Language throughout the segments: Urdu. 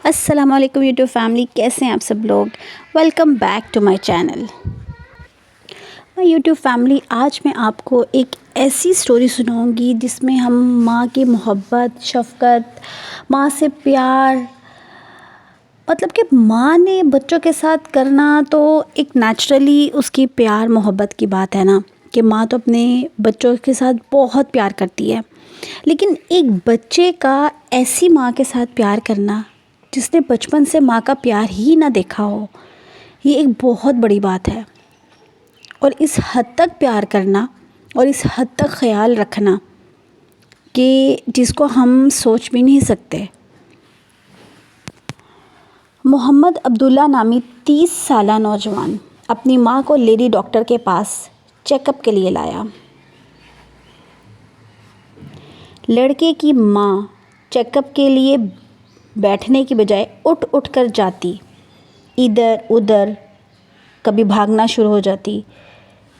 السلام علیکم یوٹیوب فیملی، کیسے ہیں آپ سب لوگ؟ Welcome back to my channel YouTube family. آج میں آپ کو ایک ایسی سٹوری سناؤں گی جس میں ہم ماں کی محبت، شفقت، ماں سے پیار، مطلب کہ ماں نے بچوں کے ساتھ کرنا تو ایک نیچرلی اس کی پیار محبت کی بات ہے نا، کہ ماں تو اپنے بچوں کے ساتھ بہت پیار کرتی ہے، لیکن ایک بچے کا ایسی ماں کے ساتھ پیار کرنا جس نے بچپن سے ماں کا پیار ہی نہ دیکھا ہو، یہ ایک بہت بڑی بات ہے۔ اور اس حد تک پیار کرنا اور اس حد تک خیال رکھنا کہ جس کو ہم سوچ بھی نہیں سکتے۔ محمد عبداللہ نامی 30 سالہ نوجوان اپنی ماں کو لیڈی ڈاکٹر کے پاس چیک اپ کے لیے لایا۔ لڑکے کی ماں چیک اپ کے لیے بیٹھنے کی بجائے اٹھ اٹھ کر جاتی، ادھر ادھر، کبھی بھاگنا شروع ہو جاتی،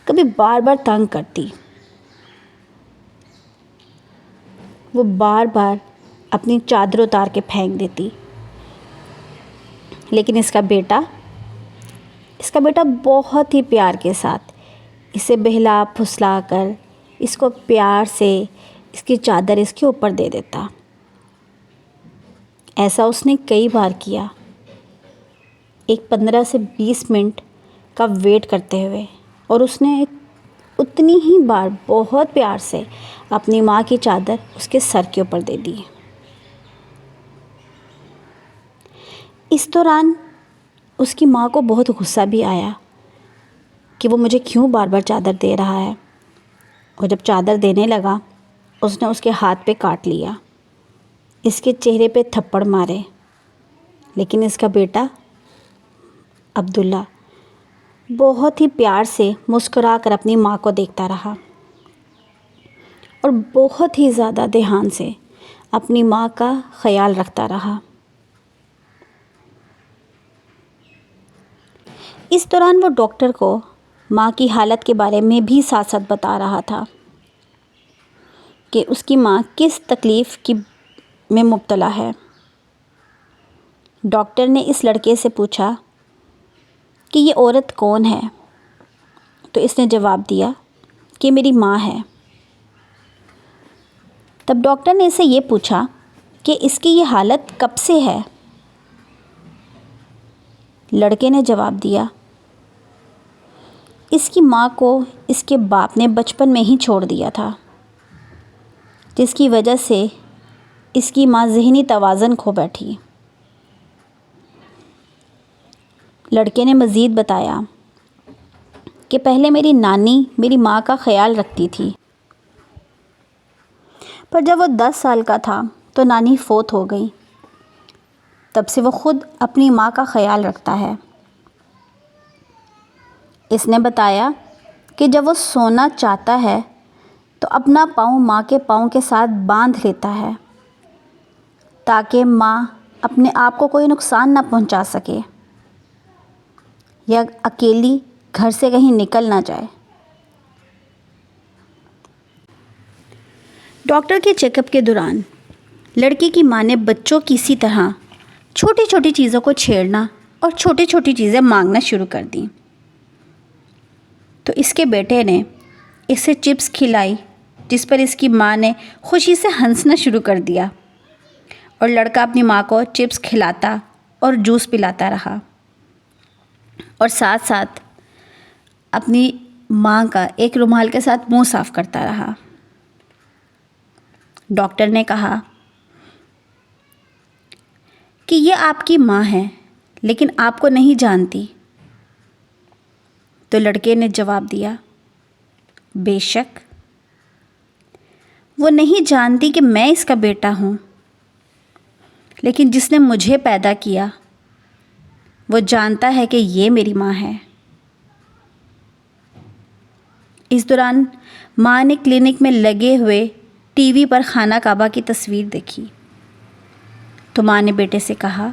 کبھی بار بار تنگ کرتی۔ وہ بار بار اپنی چادر اتار کے پھینک دیتی، لیکن اس کا بیٹا بہت ہی پیار کے ساتھ اسے بہلا پھسلا کر اس کو پیار سے اس کی چادر اس کے اوپر دے دیتا۔ ایسا اس نے کئی بار کیا، ایک 15 سے 20 منٹ کا ویٹ کرتے ہوئے، اور اس نے اتنی ہی بار بہت پیار سے اپنی ماں کی چادر اس کے سر کے اوپر دے دی۔ اس دوران اس کی ماں کو بہت غصہ بھی آیا کہ وہ مجھے کیوں بار بار چادر دے رہا ہے، اور جب چادر دینے لگا اس نے اس کے ہاتھ پہ کاٹ لیا، اس کے چہرے پہ تھپڑ مارے، لیکن اس کا بیٹا عبداللہ بہت ہی پیار سے مسکرا کر اپنی ماں کو دیکھتا رہا اور بہت ہی زیادہ دھیان سے اپنی ماں کا خیال رکھتا رہا۔ اس دوران وہ ڈاکٹر کو ماں کی حالت کے بارے میں بھی ساتھ ساتھ بتا رہا تھا کہ اس کی ماں کس تکلیف میں مبتلا ہے۔ ڈاکٹر نے اس لڑکے سے پوچھا کہ یہ عورت کون ہے، تو اس نے جواب دیا کہ میری ماں ہے۔ تب ڈاکٹر نے اسے یہ پوچھا کہ اس کی یہ حالت کب سے ہے؟ لڑکے نے جواب دیا، اس کی ماں کو اس کے باپ نے بچپن میں ہی چھوڑ دیا تھا، جس کی وجہ سے اس کی ماں ذہنی توازن کھو بیٹھی۔ لڑکے نے مزید بتایا کہ پہلے میری نانی میری ماں کا خیال رکھتی تھی، پر جب وہ 10 سال کا تھا تو نانی فوت ہو گئی، تب سے وہ خود اپنی ماں کا خیال رکھتا ہے۔ اس نے بتایا کہ جب وہ سونا چاہتا ہے تو اپنا پاؤں ماں کے پاؤں کے ساتھ باندھ لیتا ہے تاکہ ماں اپنے آپ کو کوئی نقصان نہ پہنچا سکے یا اکیلی گھر سے کہیں نکل نہ جائے۔ ڈاکٹر کے چیک اپ کے دوران لڑکی کی ماں نے بچوں کی اسی طرح چھوٹی چھوٹی چیزوں کو چھیڑنا اور چھوٹی چھوٹی چیزیں مانگنا شروع کر دیں، تو اس کے بیٹے نے اسے چپس کھلائی، جس پر اس کی ماں نے خوشی سے ہنسنا شروع کر دیا، اور لڑکا اپنی ماں کو چپس کھلاتا اور جوس پلاتا رہا، اور ساتھ ساتھ اپنی ماں کا ایک رومال کے ساتھ منہ صاف کرتا رہا۔ ڈاکٹر نے کہا کہ یہ آپ کی ماں ہے لیکن آپ کو نہیں جانتی، تو لڑکے نے جواب دیا، بے شک وہ نہیں جانتی کہ میں اس کا بیٹا ہوں، لیکن جس نے مجھے پیدا کیا وہ جانتا ہے کہ یہ میری ماں ہے۔ اس دوران ماں نے کلینک میں لگے ہوئے ٹی وی پر خانہ کعبہ کی تصویر دیکھی، تو ماں نے بیٹے سے کہا،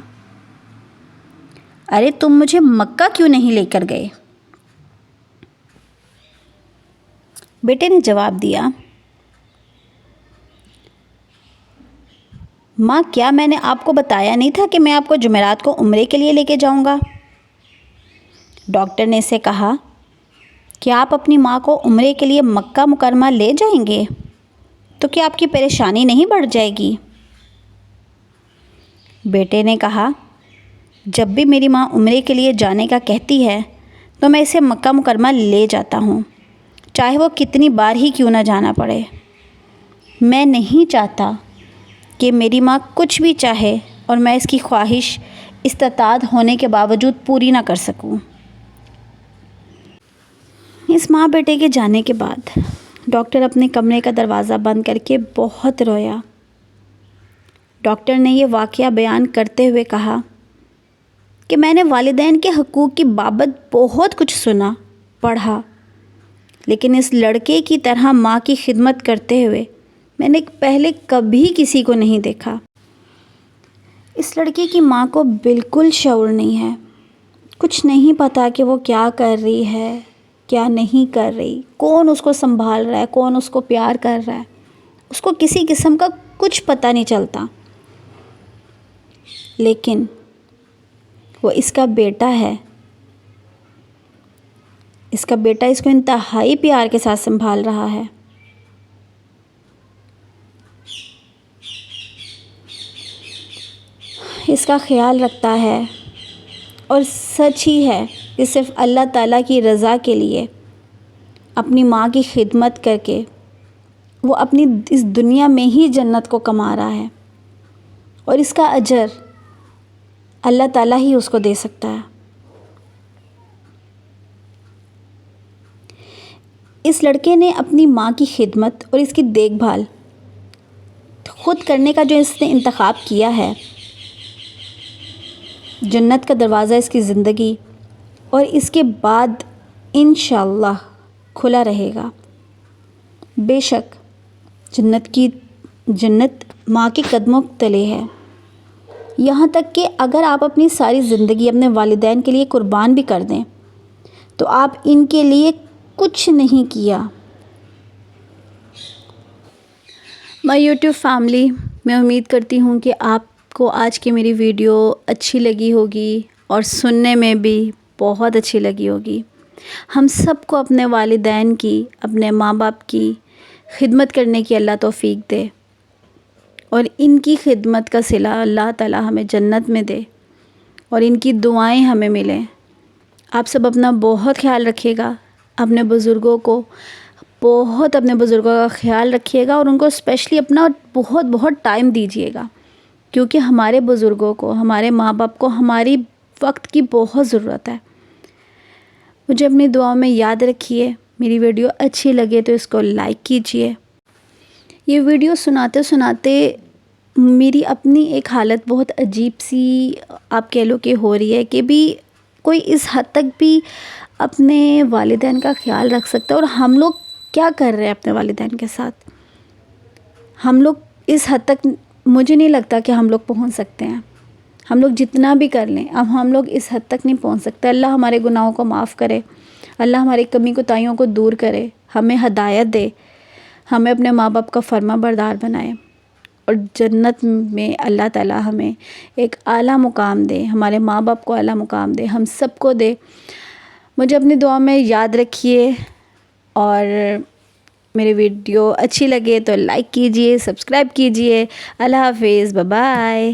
ارے تم مجھے مکہ کیوں نہیں لے کر گئے؟ بیٹے نے جواب دیا، ماں کیا میں نے آپ کو بتایا نہیں تھا کہ میں آپ کو جمعرات کو عمرے کے لیے لے کے جاؤں گا؟ ڈاکٹر نے اسے کہا، کیا آپ اپنی ماں کو عمرے کے لیے مکہ مکرمہ لے جائیں گے تو کیا آپ کی پریشانی نہیں بڑھ جائے گی؟ بیٹے نے کہا، جب بھی میری ماں عمرے کے لیے جانے کا کہتی ہے تو میں اسے مکہ مکرمہ لے جاتا ہوں، چاہے وہ کتنی بار ہی کیوں نہ جانا پڑے۔ میں نہیں چاہتا کہ میری ماں کچھ بھی چاہے اور میں اس کی خواہش استطاعت ہونے کے باوجود پوری نہ کر سکوں۔ اس ماں بیٹے کے جانے کے بعد ڈاکٹر اپنے کمرے کا دروازہ بند کر کے بہت رویا۔ ڈاکٹر نے یہ واقعہ بیان کرتے ہوئے کہا کہ میں نے والدین کے حقوق کی بابت بہت کچھ سنا، پڑھا، لیکن اس لڑکے کی طرح ماں کی خدمت کرتے ہوئے میں نے پہلے کبھی کسی کو نہیں دیکھا۔ اس لڑکے کی ماں کو بالکل شعور نہیں ہے، کچھ نہیں پتہ کہ وہ کیا کر رہی ہے، کیا نہیں کر رہی، کون اس کو سنبھال رہا ہے، کون اس کو پیار کر رہا ہے، اس کو کسی قسم کا کچھ پتہ نہیں چلتا۔ لیکن وہ اس کا بیٹا ہے، اس کا بیٹا اس کو انتہائی پیار کے ساتھ سنبھال رہا ہے۔ اس کا خیال رکھتا ہے، اور سچ ہی ہے کہ صرف اللہ تعالیٰ کی رضا کے لیے اپنی ماں کی خدمت کر کے وہ اپنی اس دنیا میں ہی جنت کو کما رہا ہے، اور اس کا اجر اللہ تعالیٰ ہی اس کو دے سکتا ہے۔ اس لڑکے نے اپنی ماں کی خدمت اور اس کی دیکھ بھال خود کرنے کا جو اس نے انتخاب کیا ہے، جنت کا دروازہ اس کی زندگی اور اس کے بعد انشاءاللہ کھلا رہے گا۔ بے شک جنت ماں کے قدموں تلے ہے، یہاں تک کہ اگر آپ اپنی ساری زندگی اپنے والدین کے لیے قربان بھی کر دیں تو آپ ان کے لیے کچھ نہیں کیا۔ مائی یوٹیوب فیملی، میں امید کرتی ہوں کہ آپ کو آج کی میری ویڈیو اچھی لگی ہوگی اور سننے میں بھی بہت اچھی لگی ہوگی۔ ہم سب کو اپنے والدین کی، اپنے ماں باپ کی خدمت کرنے کی اللہ توفیق دے، اور ان کی خدمت کا صلہ اللہ تعالیٰ ہمیں جنت میں دے، اور ان کی دعائیں ہمیں ملیں۔ آپ سب اپنا بہت خیال رکھیے گا، اپنے بزرگوں کا خیال رکھیے گا، اور ان کو اسپیشلی اپنا بہت بہت ٹائم دیجیے گا، کیونکہ ہمارے بزرگوں کو، ہمارے ماں باپ کو ہماری وقت کی بہت ضرورت ہے۔ مجھے اپنی دعاؤں میں یاد رکھیے۔ میری ویڈیو اچھی لگے تو اس کو لائک کیجیے۔ یہ ویڈیو سناتے میری اپنی ایک حالت بہت عجیب سی آپ کہہ لو کہ ہو رہی ہے، کہ بھی کوئی اس حد تک بھی اپنے والدین کا خیال رکھ سکتا ہے، اور ہم لوگ کیا کر رہے ہیں اپنے والدین کے ساتھ۔ ہم لوگ اس حد تک مجھے نہیں لگتا کہ ہم لوگ پہنچ سکتے ہیں۔ ہم لوگ جتنا بھی کر لیں، اب ہم لوگ اس حد تک نہیں پہنچ سکتے۔ اللہ ہمارے گناہوں کو معاف کرے، اللہ ہماری کمی کوتاہیوں کو دور کرے، ہمیں ہدایت دے، ہمیں اپنے ماں باپ کا فرما بردار بنائے، اور جنت میں اللہ تعالیٰ ہمیں ایک اعلیٰ مقام دے، ہمارے ماں باپ کو اعلیٰ مقام دے، ہم سب کو دے۔ مجھے اپنی دعا میں یاد رکھیے، اور میری ویڈیو اچھی لگے تو لائک کیجیے، سبسکرائب کیجیے۔ اللہ حافظ، بائے بائے۔